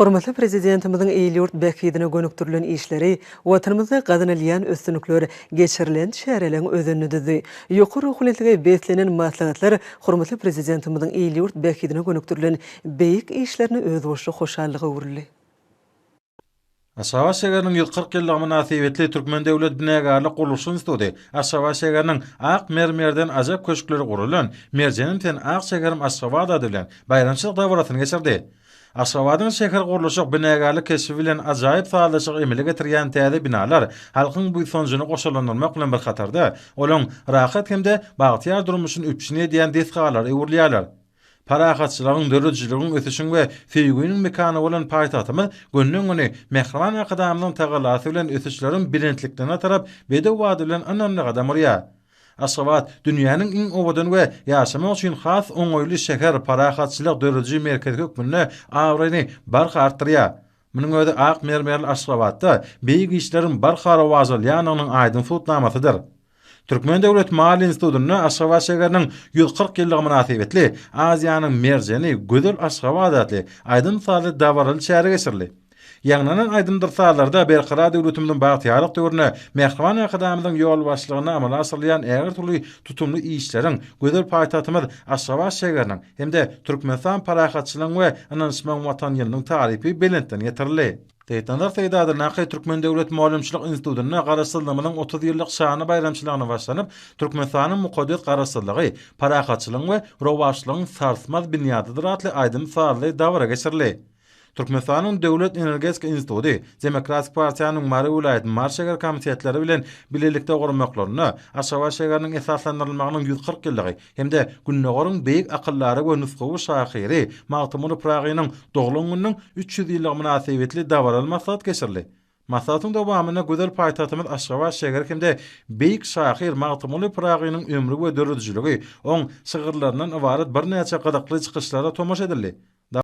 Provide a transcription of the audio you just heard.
Hormatly Prezidentimizin eýlýurt bäkidine gönükdirilen işleri, watanymyzda gadanylayan ösdünlikler geçirilen şäherleň özünü düzdi. Ýokary hukumatlyga beslenen maslahatlar hormatly Prezidentimizin eýlýurt bäkidine gönükdirilen beýik işlerini öz boşly hoşallygy uğurly. Aşgabat şäheriniň 140 ýyllyk münasibetli Türkmen Döwlet Binägarlyk Gurulşy Instituty, Aşgabat şäheriniň Ak mermerden ajak köşkleri gurulan Merjenim ten Ak şäherim Aşgabat ady bilen bayramçylyk dawratyny geçirdi. Aşgabatyň şäher gurulşy binägarlyk keşfi bilen ajaýyp faýdalyşyk emele getirýän täze binalar halkyň bu sonjyny goşulanmak bilen bir hatarda, olaň rahat hemde bagtyar durmuşyny üpşine diýen desgalar öwürlýärler. Parahatçylaryň dörrüjliginiň ötüşiň we feýgüniň mekany bolan paýtatymyz gönnüňini mehriban akadamynyň tagalasy bilen ötüşleriň birentlikden atarap bedew wady bilen ananly gadamrya. Aşgabat dünýäniň iň obadan we ýaşamak üçin has oňoýly şäher parahatçylyk dörrüji merkezi hökmüne awryny barha artdyrýar. Munyň özi Ak mermerli Aşgabatda beýik işleriň barha rawazylýanynyň aýdyn tutnamasydyr. Türkmen Döwlet Mali Institutyny Aşgabat şäheriniň 140 ýyllyk münasibetli Aziýanyň merjeni Gödel Aşgabat adly aýdyn saly dawraly şähere geçirildi. Ýagnanan aýdyndyr salarda berqarar döwletimiziň bagtyarlyk döwrüne mehriban akadamynyň ýol başlygyna amala asyrlayan äger türlü tutumly işleriň gödel paýtatymyz Aşgabat şäheriniň hemde Türkmenistan parahatçylygyň we ananşman watan ýylynyň tarypy belentden ýetirildi. Teýtandar Seýdadyr Naqy Türkmen Döwlet Malimçilik Institutyny garaşdyrmanyň 30 ýyllyk şany bayramçylygyna başlanyp, Türkmenistanyň mukaddes garaşdyrlygy, parahatçylygyň we rowaşlygyň sarsmaz binýadydyr atly aýdym sarly dawra geçirildi. Türkmenistanyň Döwlet Energetika Instituty, Demokratik Partiýanyň Mary vilayet marşeger komitetleri bilen bilelikde gurmaklaryny, Aşgabat şäheriniň esaslandyrylmagynyň 140 ýyllygy hemde günnegoryň beýik akyllary we nusgawy şahyry Magtymyr Pragynyň doglangynyň 300 ýyllyk münasibetli dawraly maksat geçirildi. Masatyň dowamyna gödel paýtatymyz Aşgabat şäher hemde beýik şahyr Magtymyr Pragynyň ömrü we dörrüjligi oň şygyrlarynyň ibaret bir näçe gadakly çykyşlara tomaş edildi.